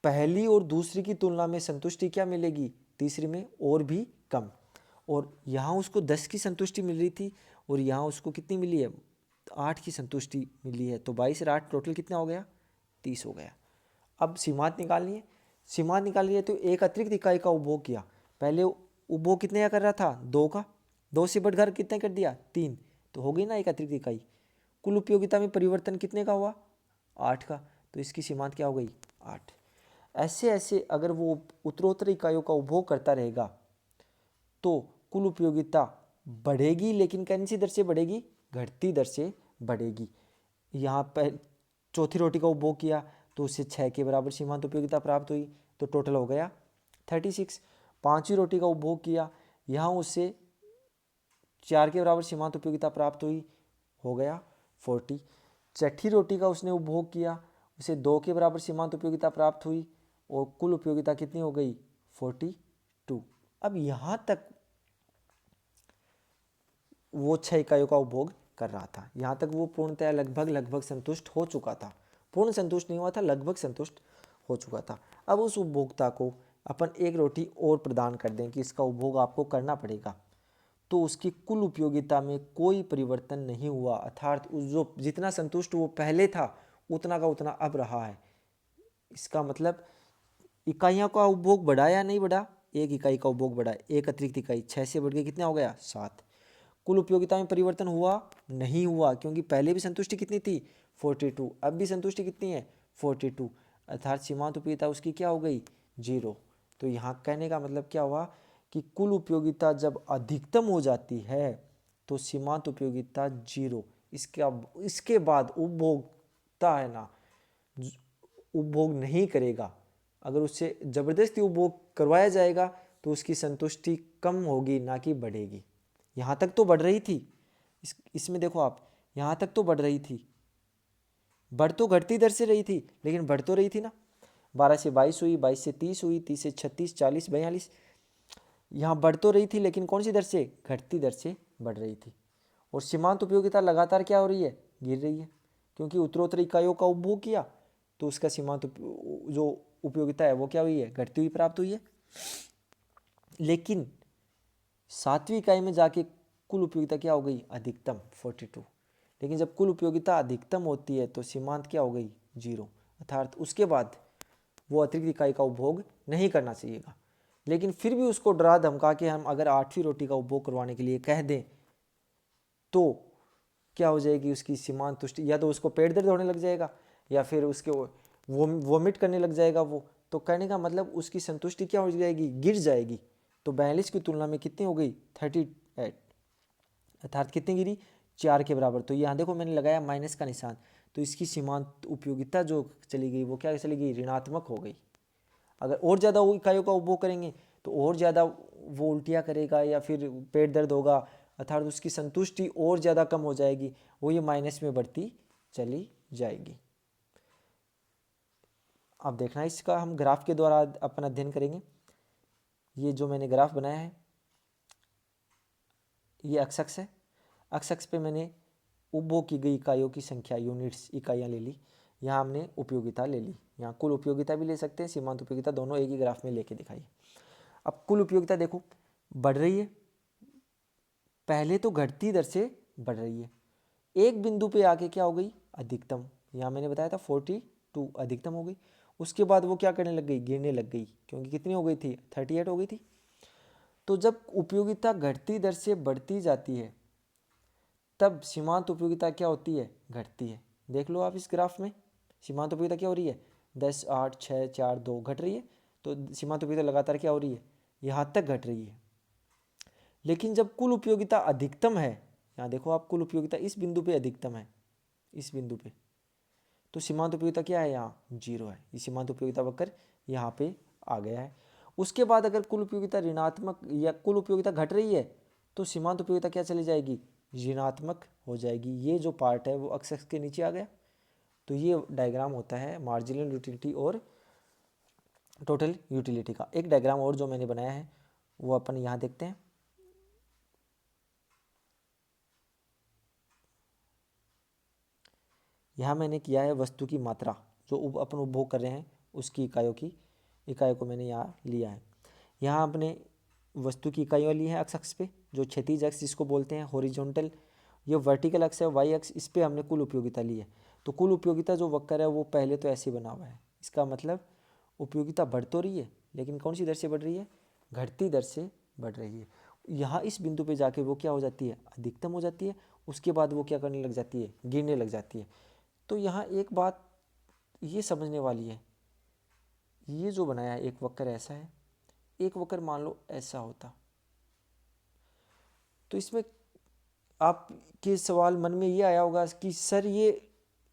पहली और दूसरी की तुलना में संतुष्टि क्या मिलेगी, तीसरी में और भी कम। और यहाँ उसको 10 की संतुष्टि मिल रही थी और यहाँ उसको कितनी मिली है, 8 की संतुष्टि मिली है, तो 22 और 8 टोटल कितना हो गया, 30 हो गया। अब सीमांत निकालनी है, सीमांत निकालनी है तो एक अतिरिक्त इकाई का उपभोग किया, पहले उपभोग कितने का कर रहा था, 2 का, 2 से बढ़कर कितने कर दिया, 3, तो हो गई ना एक अतिरिक्त इकाई। कुल उपयोगिता में परिवर्तन कितने का हुआ, 8 का, तो इसकी सीमांत क्या हो गई, 8। ऐसे ऐसे अगर वो उत्तरोत्तर इकाइयों का उपभोग करता रहेगा तो कुल उपयोगिता बढ़ेगी, लेकिन कौन सी दर से बढ़ेगी, घटती दर से बढ़ेगी। यहाँ पर चौथी रोटी का उपभोग किया तो उससे 6 के बराबर सीमांत उपयोगिता प्राप्त हुई, तो टोटल हो गया 36। पाँचवीं रोटी का उपभोग किया, यहाँ उससे 4 के बराबर सीमांत उपयोगिता प्राप्त हुई, हो गया 40। छठी रोटी का उसने उपभोग किया, उसे 2 के बराबर सीमांत उपयोगिता प्राप्त हुई और कुल उपयोगिता कितनी हो गई, 42। अब यहाँ तक वो 6 इकाइयों का उपभोग कर रहा था, यहाँ तक वो पूर्णतः लगभग संतुष्ट हो चुका था, पूर्ण संतुष्ट नहीं हुआ था, लगभग संतुष्ट हो चुका था। अब उस उपभोक्ता को अपन एक रोटी और प्रदान कर दें कि इसका उपभोग आपको करना पड़ेगा, तो उसकी कुल उपयोगिता में कोई परिवर्तन नहीं हुआ, अर्थात उस जो जितना संतुष्ट वो पहले था उतना का उतना अब रहा है। इसका मतलब इकाइयों का उपभोग बढ़ा या नहीं बढ़ा, एक इकाई का उपभोग बढ़ा, एक अतिरिक्त इकाई, 6 से बढ़ के कितना हो गया, 7। कुल उपयोगिता में परिवर्तन हुआ नहीं हुआ, क्योंकि पहले भी संतुष्टि कितनी थी, 42, अब भी संतुष्टि कितनी है, 42, अर्थात सीमांत उपयोगिता उसकी क्या हो गई, 0। तो यहाँ कहने का मतलब क्या हुआ कि कुल उपयोगिता जब अधिकतम हो जाती है तो सीमांत उपयोगिता 0, इसके बाद उपभोक्ता है ना उपभोग नहीं करेगा, अगर उससे ज़बरदस्ती उपभोग करवाया जाएगा तो उसकी संतुष्टि कम होगी ना कि बढ़ेगी। यहाँ तक तो बढ़ रही थी, इसमें देखो आप, यहाँ तक तो बढ़ रही थी, बढ़ तो घटती दर से रही थी लेकिन बढ़ तो रही थी ना, 12 से 22 हुई, 22 से 30 हुई, 30 से 36, 40, 42, यहाँ बढ़ तो रही थी लेकिन कौन सी दर से, घटती दर से बढ़ रही थी। और सीमांत उपयोगिता लगातार क्या हो रही है, गिर रही है, क्योंकि उत्तरोत्तर इकाइयों का उपभोग किया तो उसका सीमांत जो उपयोगिता है वो क्या हुई है, घटती हुई प्राप्त हुई है। लेकिन 7वीं इकाई में जाके कुल उपयोगिता क्या हो गई, अधिकतम 42। लेकिन जब कुल उपयोगिता अधिकतम होती है तो सीमांत क्या हो गई, 0, अर्थात उसके बाद वो अतिरिक्त इकाई का उपभोग नहीं करना चाहिएगा। लेकिन फिर भी उसको डरा धमका के हम अगर 8वीं रोटी का उपभोग करवाने के लिए कह दें तो क्या हो जाएगी, उसकी सीमांत तुष्टि, या तो उसको पेट दर्द होने लग जाएगा या फिर उसके वोमिट करने लग जाएगा वो, तो कहने का मतलब उसकी संतुष्टि क्या हो जाएगी, गिर जाएगी। तो 42 की तुलना में कितनी हो गई, 38, अर्थात कितनी गिरी, 4 के बराबर। तो यहाँ देखो मैंने लगाया माइनस का निशान, तो इसकी सीमांत उपयोगिता जो चली गई वो क्या चली गई, ऋणात्मक हो गई। अगर और ज़्यादा इकाइयों का उपभोग करेंगे तो और ज़्यादा वो उल्टियाँ करेगा या फिर पेट दर्द होगा, अर्थात उसकी संतुष्टि और ज़्यादा कम हो जाएगी, वो ये माइनस में बढ़ती चली जाएगी। अब देखना इसका हम ग्राफ के द्वारा अपन अध्ययन करेंगे। ये जो मैंने ग्राफ बनाया है ये एक्स अक्ष है। एक्स अक्ष पे मैंने उपभोग की गई इकाइयों की संख्या, यूनिट्स, इकाइयाँ ले ली। यहाँ हमने उपयोगिता ले ली, यहाँ कुल उपयोगिता भी ले सकते हैं, सीमांत उपयोगिता, दोनों एक ही ग्राफ में लेके दिखाई। अब कुल उपयोगिता देखो बढ़ रही है, पहले तो घटती दर से बढ़ रही है, एक बिंदु पे आके क्या हो गई, अधिकतम। यहाँ मैंने बताया था 42 अधिकतम हो गई। उसके बाद वो क्या करने लग गई, गिरने लग गई, क्योंकि कितनी हो गई थी, 38 हो गई थी। तो जब उपयोगिता घटती दर से बढ़ती जाती है तब सीमांत उपयोगिता क्या होती है, घटती है। देख लो आप इस ग्राफ में सीमांत उपयोगिता क्या हो रही है, 10, 8, 6, 4, 2 घट रही है। तो सीमांत उपयोगिता लगातार क्या हो रही है, यहाँ तक घट रही है। लेकिन जब कुल उपयोगिता अधिकतम है, यहाँ देखो आप, कुल उपयोगिता इस बिंदु पे अधिकतम है, इस बिंदु पे, तो सीमांत उपयोगिता क्या है, यहाँ 0 है। ये सीमांत उपयोगिता वक्र यहाँ पे आ गया है। उसके बाद अगर कुल उपयोगिता ऋणात्मक या कुल उपयोगिता घट रही है तो सीमांत उपयोगिता क्या चली जाएगी, ऋणात्मक हो जाएगी। ये जो पार्ट है वो एक्स के नीचे आ गया। तो ये डायग्राम होता है मार्जिनल यूटिलिटी और टोटल यूटिलिटी का। एक डायग्राम और जो मैंने बनाया है वो अपन यहाँ देखते हैं। यहाँ मैंने किया है वस्तु की मात्रा, जो अपन उपभोग कर रहे हैं उसकी इकाइयों को मैंने यहाँ लिया है। यहाँ अपने वस्तु की इकाइयाँ ली हैं एक्स अक्ष पे, जो क्षैतिज अक्ष जिसको बोलते हैं, हॉरिजॉन्टल ये वर्टिकल अक्ष है, वाई अक्ष, इस पे हमने कुल उपयोगिता ली है। तो कुल उपयोगिता जो वक्र है वो पहले तो ऐसे बना हुआ है। इसका मतलब उपयोगिता बढ़ तो रही है, लेकिन कौन सी दर से बढ़ रही है, घटती दर से बढ़ रही है। यहाँ इस बिंदु पे जाके वो क्या हो जाती है, अधिकतम हो जाती है। उसके बाद वो क्या करने लग जाती है, गिरने लग जाती है। तो यहाँ एक बात ये समझने वाली है, ये जो बनाया है एक वक्र ऐसा है, एक वक्र मान लो ऐसा होता, तो इसमें आपके सवाल मन में ये आया होगा कि सर ये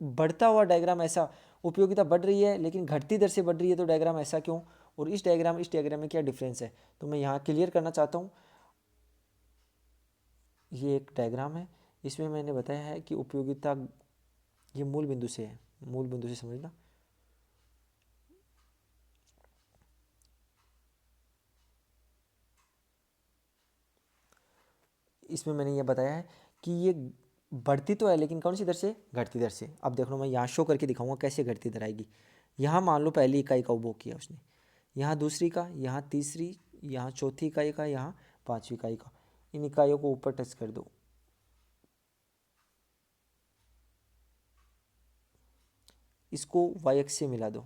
बढ़ता हुआ डायग्राम ऐसा, उपयोगिता बढ़ रही है लेकिन घटती दर से बढ़ रही है, तो डायग्राम ऐसा क्यों, और इस डायग्राम में क्या डिफरेंस है। तो मैं यहाँ क्लियर करना चाहता हूँ। ये एक डायग्राम है, इसमें मैंने बताया है कि उपयोगिता ये मूल बिंदु से है, मूल बिंदु से समझना। इसमें मैंने ये बताया है कि ये बढ़ती तो है लेकिन कौन सी दर से, घटती दर से। अब देख लो मैं यहाँ शो करके दिखाऊंगा कैसे घटती दर आएगी। यहाँ मान लो पहली इकाई का उपभोग किया उसने, यहाँ दूसरी का, यहाँ तीसरी, यहाँ चौथी इकाई का, यहाँ पांचवी इकाई का। इन इकाइयों को ऊपर टच कर दो, इसको वाई अक्ष से मिला दो।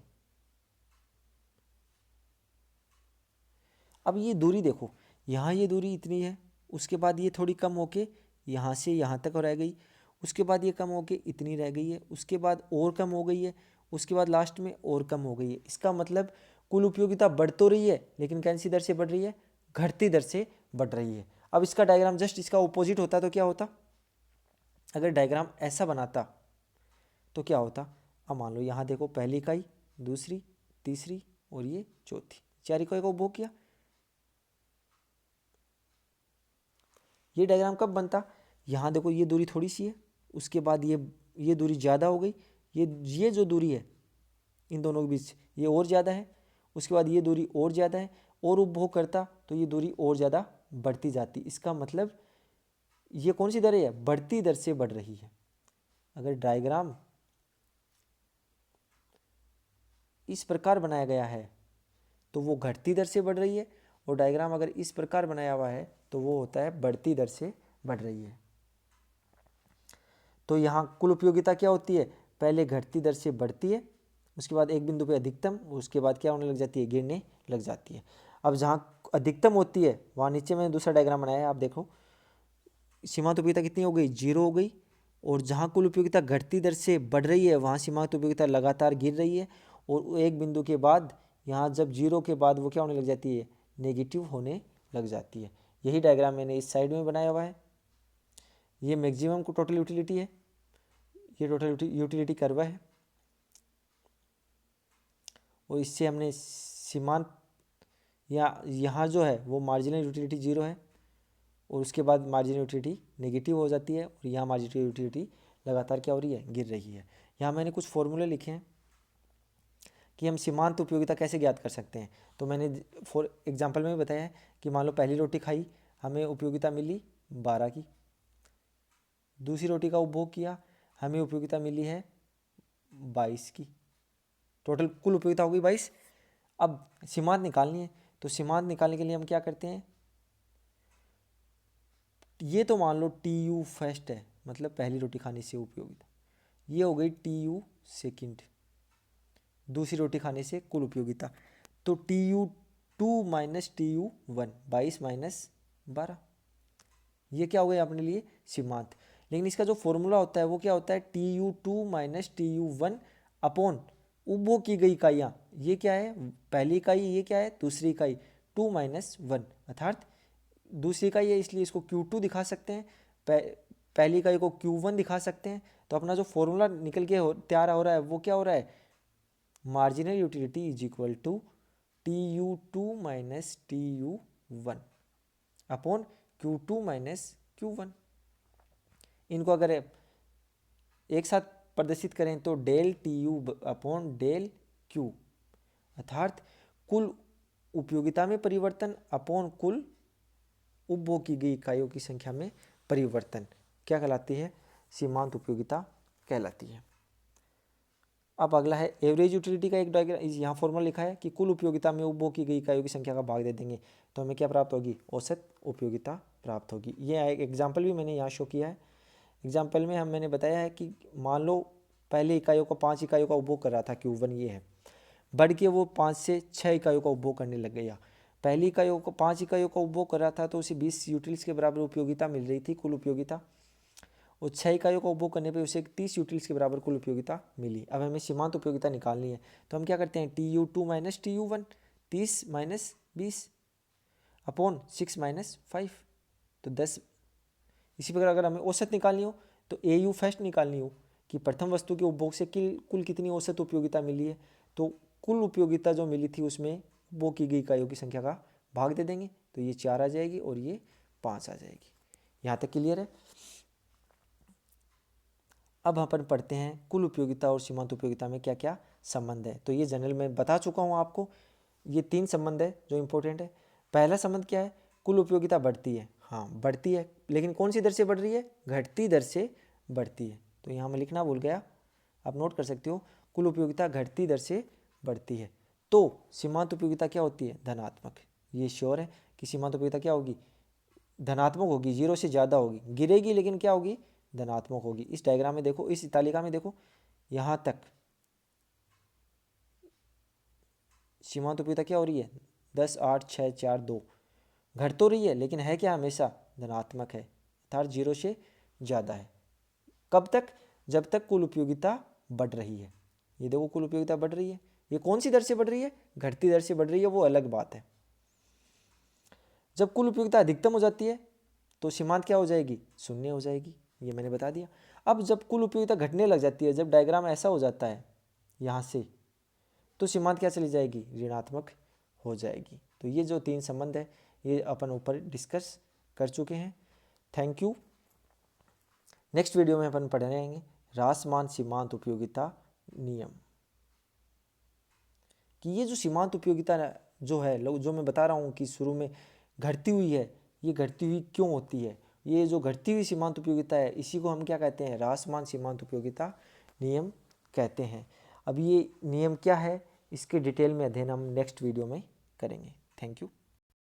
अब ये दूरी देखो, यहाँ ये दूरी इतनी है, उसके बाद ये थोड़ी कम होके यहाँ से यहाँ तक रह गई, उसके बाद ये कम होके इतनी रह गई है, उसके बाद और कम हो गई है, उसके बाद लास्ट में और कम हो गई है। इसका मतलब कुल उपयोगिता बढ़ तो रही है लेकिन कौन सी दर से बढ़ रही है, घटती दर से बढ़ रही है। अब इसका डायग्राम जस्ट इसका ऑपोजिट होता तो क्या होता, अगर डायग्राम ऐसा बनाता तो क्या होता। अब मान लो यहाँ देखो, पहली इकाई, दूसरी, तीसरी और ये चौथी, चार इकाई का उपभोग किया। ये डायग्राम कब बनता, यहाँ देखो ये दूरी थोड़ी सी है, उसके बाद ये दूरी ज़्यादा हो गई, ये जो दूरी है इन दोनों के बीच ये और ज़्यादा है, उसके बाद ये दूरी और ज़्यादा है, और उपभोग करता तो ये दूरी और ज़्यादा बढ़ती जाती। इसका मतलब ये कौन सी दर है, बढ़ती दर से बढ़ रही है। अगर डायग्राम इस प्रकार बनाया गया है तो वो घटती दर से बढ़ रही है, और डायग्राम अगर इस प्रकार बनाया हुआ है तो वो होता है बढ़ती दर से बढ़ रही है। तो यहाँ कुल उपयोगिता क्या होती है, पहले घटती दर से बढ़ती है, उसके बाद एक बिंदु पे अधिकतम, उसके बाद क्या होने लग जाती है, गिरने लग जाती है। अब जहाँ अधिकतम होती है वहाँ नीचे मैंने दूसरा डायग्राम बनाया है, आप देखो सीमांत उपयोगिता कितनी हो गई, 0 हो गई। और जहाँ कुल उपयोगिता घटती दर से बढ़ रही है वहाँ सीमांत उपयोगिता लगातार गिर रही है, और एक बिंदु के बाद यहाँ जब 0 के बाद वो क्या होने लग जाती है, नेगेटिव होने लग जाती है। यही डायग्राम मैंने इस साइड में बनाया हुआ है। ये मैक्सिमम को टोटल यूटिलिटी है, ये टोटल यूटिलिटी कर्व है, और इससे हमने सीमांत या यहाँ जो है वो मार्जिनल यूटिलिटी 0 है, और उसके बाद मार्जिनल यूटिलिटी नेगेटिव हो जाती है, और यहाँ मार्जिनल यूटिलिटी लगातार क्या हो रही है, गिर रही है। यहाँ मैंने कुछ फॉर्मूले लिखे हैं कि हम सीमांत उपयोगिता कैसे ज्ञात कर सकते हैं। तो मैंने फॉर एग्जांपल में बताया है कि मान लो पहली रोटी खाई, हमें उपयोगिता मिली 12 की। दूसरी रोटी का उपभोग किया, हमें उपयोगिता मिली है 22 की। टोटल कुल उपयोगिता होगी 22। अब सीमांत निकालनी है, तो सीमांत निकालने के लिए हम क्या करते हैं, ये तो मान लो टी यू फर्स्ट है, मतलब पहली रोटी खाने से उपयोगिता, ये हो गई टी यू सेकेंड, दूसरी रोटी खाने से कुल उपयोगिता। तो T U two minus T U one, 22 minus 12, ये क्या हो गया अपने लिए सीमांत। लेकिन इसका जो फॉर्मूला होता है वो क्या होता है, T U two minus T U one upon उपभोग की गई इकाइयाँ, ये क्या है पहली इकाई, ये क्या है दूसरी इकाई, 2 माइनस 1, अर्थात दूसरी इकाई है इसलिए इसको Q2 दिखा सकते हैं, पहली इकाई को Q1 दिखा सकते हैं। तो अपना जो फॉर्मूला निकल के तैयार हो रहा है वो क्या हो रहा है, marginal utility is equal to T U two minus T U one upon Q2 minus Q1। इनको अगर एक साथ प्रदर्शित करें तो del T U upon del Q, अर्थात कुल उपयोगिता में परिवर्तन अपॉन कुल उपभोग की गई इकाइयों की संख्या में परिवर्तन क्या कहलाती है, सीमांत उपयोगिता कहलाती है। अब अगला है एवरेज यूटिलिटी का एक डायग्राम, यहाँ फॉर्मूला लिखा है कि कुल उपयोगिता में उपभोग की गई इकाइयों की संख्या का भाग दे देंगे तो हमें क्या प्राप्त होगी, औसत उपयोगिता प्राप्त होगी। ये एक एग्जाम्पल भी मैंने यहाँ शो किया है। एग्जाम्पल में मैंने बताया है कि मान लो पहले इकाइयों को 5 इकाइयों का उपभोग कर रहा था, Q1 ये है, बढ़ के वो 5 से 6 इकाइयों का उपभोग करने लग गया। पहली इकाइयों को 5 इकाइयों का उपभोग कर रहा था तो उसे 20 यूटिल्स के बराबर उपयोगिता मिल रही थी, कुल उपयोगिता, और 6 इकाइयों का उपभोग करने पे उसे 30 यूटिल्स के बराबर कुल उपयोगिता मिली। अब हमें सीमांत उपयोगिता निकालनी है तो हम क्या करते हैं, T U two minus T U one, 30 minus 20 upon 6 minus 5, तो 10। इसी प्रकार अगर हमें औसत निकालनी हो तो ए यू फर्स्ट निकालनी हो कि प्रथम वस्तु के उपभोग से कुल कितनी औसत उपयोगिता मिली है, तो कुल उपयोगिता जो मिली थी उसमें उपभोग की गई इकाइयों की संख्या का भाग दे देंगे तो ये 4 आ जाएगी और ये 5 आ जाएगी। यहाँ तक क्लियर है। अब अपन पढ़ते हैं कुल उपयोगिता और सीमांत उपयोगिता में क्या क्या संबंध है। तो ये जनरल में बता चुका हूँ आपको, ये 3 संबंध है जो इंपॉर्टेंट है। पहला संबंध क्या है, कुल उपयोगिता बढ़ती है, हाँ बढ़ती है, लेकिन कौन सी दर से बढ़ रही है, घटती दर से बढ़ती है। तो यहाँ मैं लिखना भूल गया, आप नोट कर सकते हो, कुल उपयोगिता घटती दर से बढ़ती है। तो सीमांत उपयोगिता क्या होती है, धनात्मक। ये श्योर है कि सीमांत उपयोगिता क्या होगी, धनात्मक होगी, 0 से ज़्यादा होगी, गिरेगी लेकिन क्या होगी, धनात्मक होगी। इस डायग्राम में देखो, इस तालिका में देखो, यहाँ तक सीमांत उपयोगिता क्या हो रही है, 10, 8, 6, 4, 2, घट तो रही है लेकिन है क्या, हमेशा धनात्मक है, अर्थात 0 से ज़्यादा है। कब तक, जब तक कुल उपयोगिता बढ़ रही है। ये देखो कुल उपयोगिता बढ़ रही है, ये कौन सी दर से बढ़ रही है, घटती दर से बढ़ रही है, वो अलग बात है। जब कुल उपयोगिता अधिकतम हो जाती है तो सीमांत क्या हो जाएगी, शून्य हो जाएगी, ये मैंने बता दिया। अब जब कुल उपयोगिता घटने लग जाती है, जब डायग्राम ऐसा हो जाता है यहाँ से, तो सीमांत क्या चली जाएगी, ऋणात्मक हो जाएगी। तो ये जो 3 संबंध है ये अपन ऊपर डिस्कस कर चुके हैं। Thank you. नेक्स्ट वीडियो में अपन पढ़ेंगे ह्रासमान सीमांत उपयोगिता नियम, कि ये जो सीमांत उपयोगिता जो है, जो मैं बता रहा हूँ कि शुरू में घटती हुई है, ये घटती हुई क्यों होती है, ये जो घटती हुई सीमांत उपयोगिता है इसी को हम क्या कहते हैं, ह्रासमान सीमांत उपयोगिता नियम कहते हैं। अब ये नियम क्या है इसके डिटेल में अध्ययन हम नेक्स्ट वीडियो में करेंगे। Thank you.